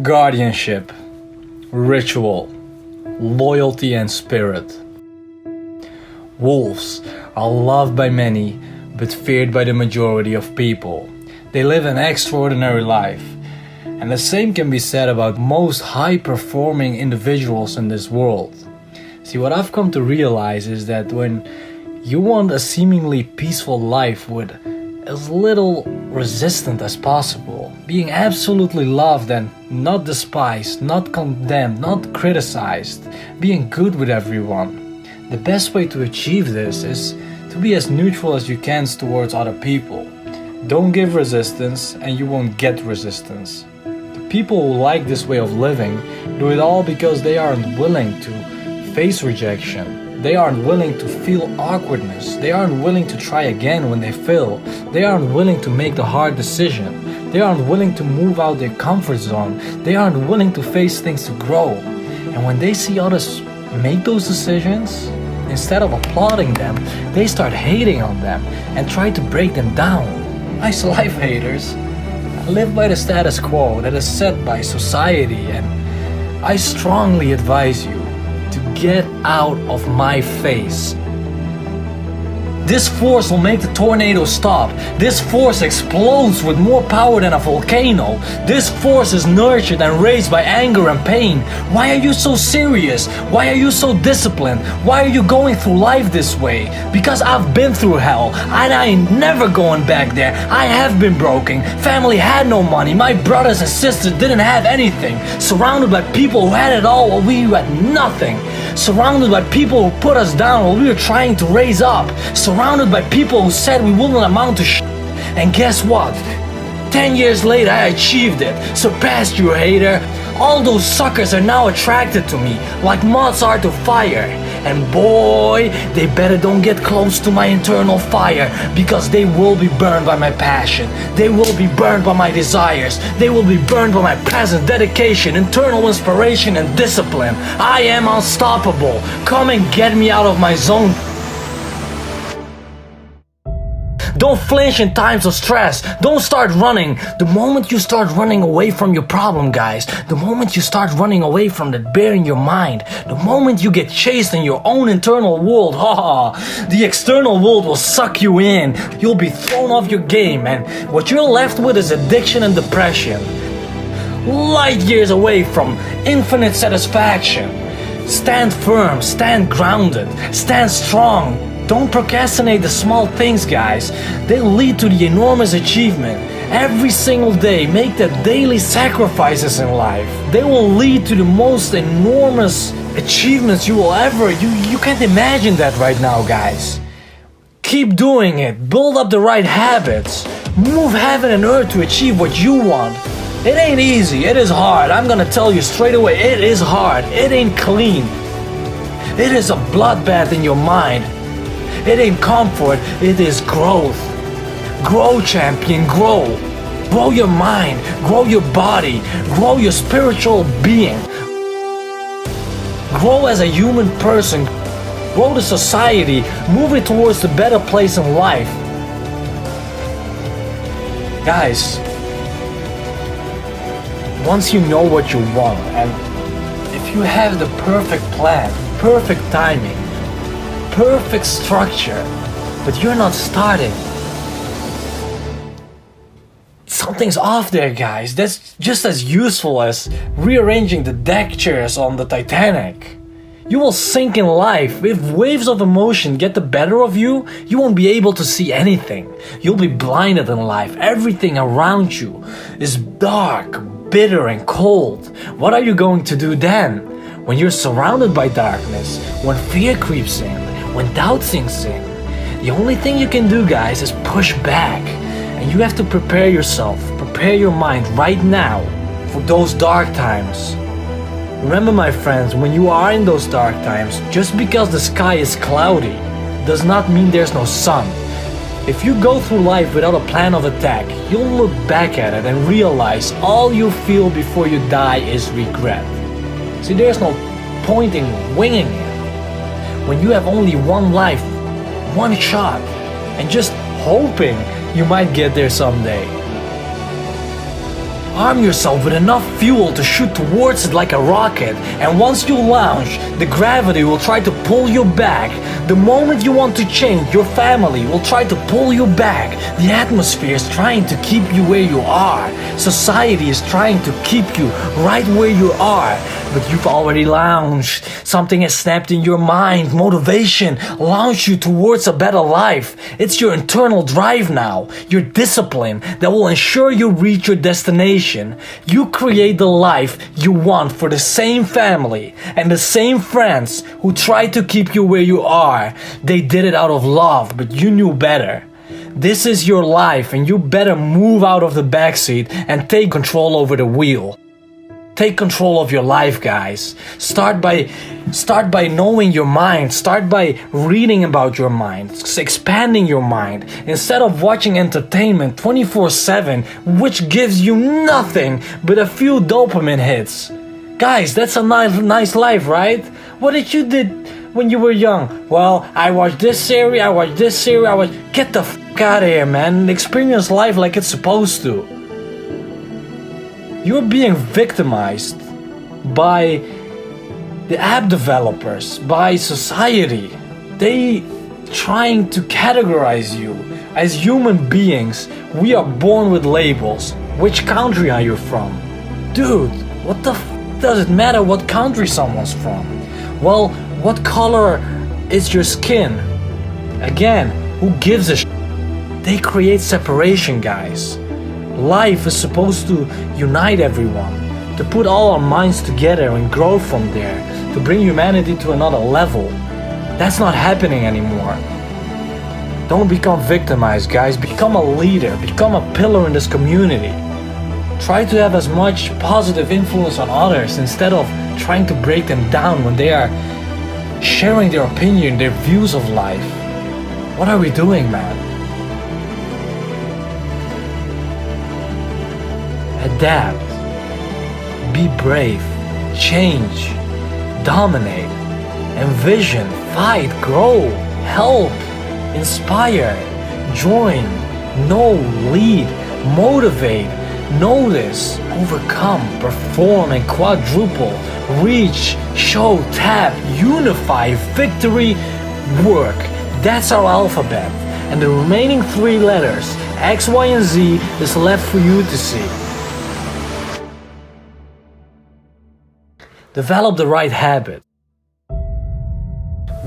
Guardianship, ritual, loyalty and spirit. Wolves are loved by many, but feared by the majority of people. They live an extraordinary life, and the same can be said about most high-performing individuals in this world. See, what I've come to realize is that when you want a seemingly peaceful life with as little resistance as possible, being absolutely loved and not despised, not condemned, not criticized, being good with everyone, the best way to achieve this is to be as neutral as you can towards other people. Don't give resistance and you won't get resistance. The people who like this way of living do it all because they aren't willing to face rejection. They aren't willing to feel awkwardness. They aren't willing to try again when they fail. They aren't willing to make the hard decision. They aren't willing to move out their comfort zone. They aren't willing to face things to grow. And when they see others make those decisions, instead of applauding them, they start hating on them and try to break them down. Nice life, haters. I live by the status quo that is set by society, and I strongly advise you to get out of my face. This force will make the tornado stop. This force explodes with more power than a volcano. This force is nurtured and raised by anger and pain. Why are you so serious? Why are you so disciplined? Why are you going through life this way? Because I've been through hell and I ain't never going back there. I have been broken. Family had no money. My brothers and sisters didn't have anything. Surrounded by people who had it all while we had nothing. Surrounded by people who put us down while we were trying to raise up. Surrounded by people who said we wouldn't amount to shit. And guess what? 10 years later I achieved it. Surpassed you, hater. All those suckers are now attracted to me, like moths are to fire. And boy, they better don't get close to my internal fire, because they will be burned by my passion. They will be burned by my desires. They will be burned by my present dedication, internal inspiration and discipline. I am unstoppable. Come and get me out of my zone. Don't flinch in times of stress. Don't start running. The moment you start running away from your problem, guys, the moment you start running away from that bear in your mind, the moment you get chased in your own internal world, the external world will suck you in. You'll be thrown off your game, and what you're left with is addiction and depression. Light years away from infinite satisfaction. Stand firm, stand grounded, stand strong. Don't procrastinate the small things, guys. They'll lead to the enormous achievement. Every single day, make the daily sacrifices in life. They will lead to the most enormous achievements you will ever. You can't imagine that right now, guys. Keep doing it. Build up the right habits. Move heaven and earth to achieve what you want. It ain't easy. It is hard. I'm gonna tell you straight away. It is hard. It ain't clean. It is a bloodbath in your mind. It ain't comfort, it is growth. Grow, champion, grow. Grow your mind, grow your body, grow your spiritual being. Grow as a human person, grow the society, move it towards the better place in life. Guys, once you know what you want, and if you have the perfect plan, perfect timing, perfect structure, but you're not starting, something's off there, guys. That's just as useful as rearranging the deck chairs on the Titanic. You will sink in life. If waves of emotion get the better of you, you won't be able to see anything. You'll be blinded in life. Everything around you is dark, bitter and cold. What are you going to do then? When you're surrounded by darkness, when fear creeps in, when doubt sinks in, the only thing you can do, guys, is push back. And you have to prepare yourself, prepare your mind right now for those dark times. Remember, my friends, when you are in those dark times, just because the sky is cloudy does not mean there's no sun. If you go through life without a plan of attack, you'll look back at it and realize all you feel before you die is regret. See, there's no point in winging it. When you have only one life, one shot, and just hoping you might get there someday. Arm yourself with enough fuel to shoot towards it like a rocket, and once you launch, the gravity will try to pull you back. The moment you want to change, your family will try to pull you back. The atmosphere is trying to keep you where you are. Society is trying to keep you right where you are. But you've already launched. Something has snapped in your mind. Motivation launched you towards a better life. It's your internal drive now, your discipline that will ensure you reach your destination. You create the life you want for the same family and the same friends who try to keep you where you are. They did it out of love, but you knew better. This is your life, and you better move out of the backseat and take control over the wheel. Take control of your life, guys. Start by knowing your mind. Start by reading about your mind, expanding your mind, instead of watching entertainment 24/7, which gives you nothing but a few dopamine hits. Guys, that's a nice life, right? What did you did when you were young? Well, I watched this series, Get the fuck out of here, man. Experience life like it's supposed to. You're being victimized by the app developers, by society. They trying to categorize you. As human beings, we are born with labels. Which country are you from? Dude, what the does it matter what country someone's from? Well, what color is your skin? Again, who gives a shit? They create separation, guys. Life is supposed to unite everyone, to put all our minds together and grow from there, to bring humanity to another level. That's not happening anymore. Don't become victimized, guys. Become a leader. Become a pillar in this community. Try to have as much positive influence on others instead of trying to break them down when they are sharing their opinion, their views of life. What are we doing, man? Adapt. Be brave. Change. Dominate. Envision. Fight. Grow. Help. Inspire. Join. Know. Lead. Motivate. Notice. Overcome. Perform and quadruple. Reach. Show. Tap. Unify. Victory. Work. That's our alphabet. And the remaining 3 letters, X, Y, and Z, is left for you to see. Develop the right habit.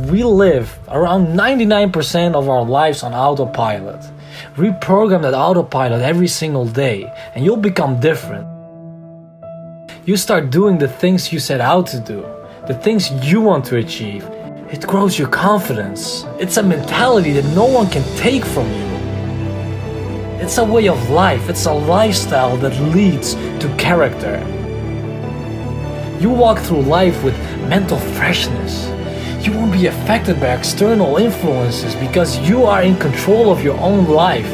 We live around 99% of our lives on autopilot. Reprogram that autopilot every single day and you'll become different. You start doing the things you set out to do, the things you want to achieve. It grows your confidence. It's a mentality that no one can take from you. It's a way of life. It's a lifestyle that leads to character. You walk through life with mental freshness. You won't be affected by external influences because you are in control of your own life.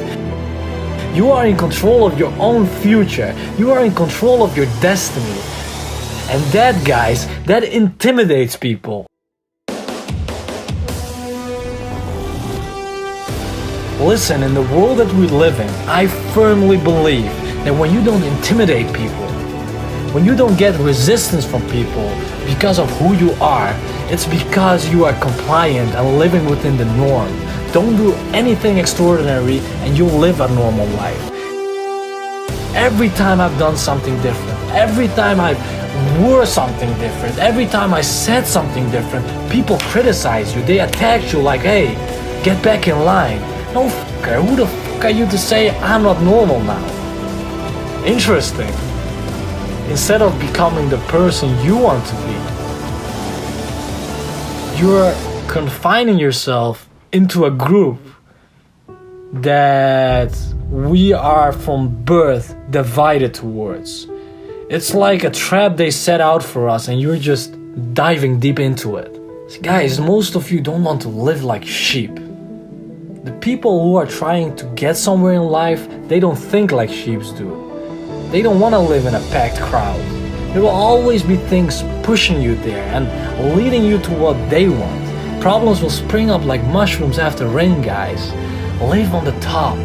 You are in control of your own future. You are in control of your destiny. And that, guys, that intimidates people. Listen, in the world that we live in, I firmly believe that when you don't intimidate people, when you don't get resistance from people because of who you are, it's because you are compliant and living within the norm. Don't do anything extraordinary and you'll live a normal life. Every time I've done something different, every time I wore something different, every time I said something different, people criticize you. They attack you like, hey, get back in line. No fucker, who the fuck are you to say I'm not normal now? Interesting. Instead of becoming the person you want to be, you're confining yourself into a group that we are from birth divided towards. It's like a trap they set out for us and you're just diving deep into it. Guys, most of you don't want to live like sheep. The people who are trying to get somewhere in life, they don't think like sheep do. They don't want to live in a packed crowd. There will always be things pushing you there and leading you to what they want. Problems will spring up like mushrooms after rain, guys. Live on the top.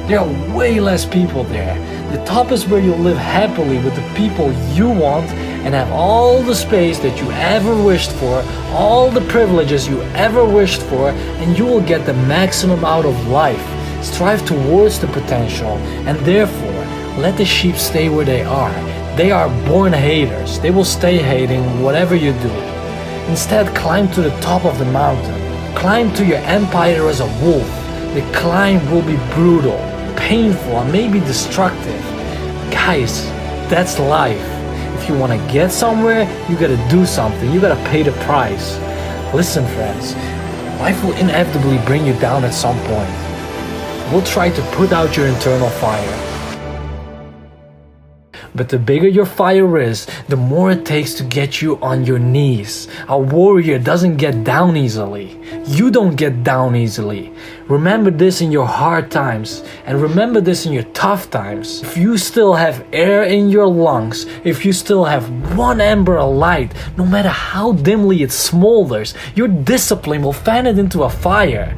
There are way less people there. The top is where you'll live happily with the people you want and have all the space that you ever wished for, all the privileges you ever wished for, and you will get the maximum out of life. Strive towards the potential, and therefore, let the sheep stay where they are. They are born haters. They will stay hating whatever you do. Instead, climb to the top of the mountain. Climb to your empire as a wolf. The climb will be brutal, painful, and maybe destructive. Guys, that's life. If you want to get somewhere, you gotta do something. You gotta pay the price. Listen, friends, life will inevitably bring you down at some point. We'll try to put out your internal fire. But the bigger your fire is, the more it takes to get you on your knees. A warrior doesn't get down easily. You don't get down easily. Remember this in your hard times, and remember this in your tough times. If you still have air in your lungs, if you still have one ember of light, no matter how dimly it smolders, your discipline will fan it into a fire.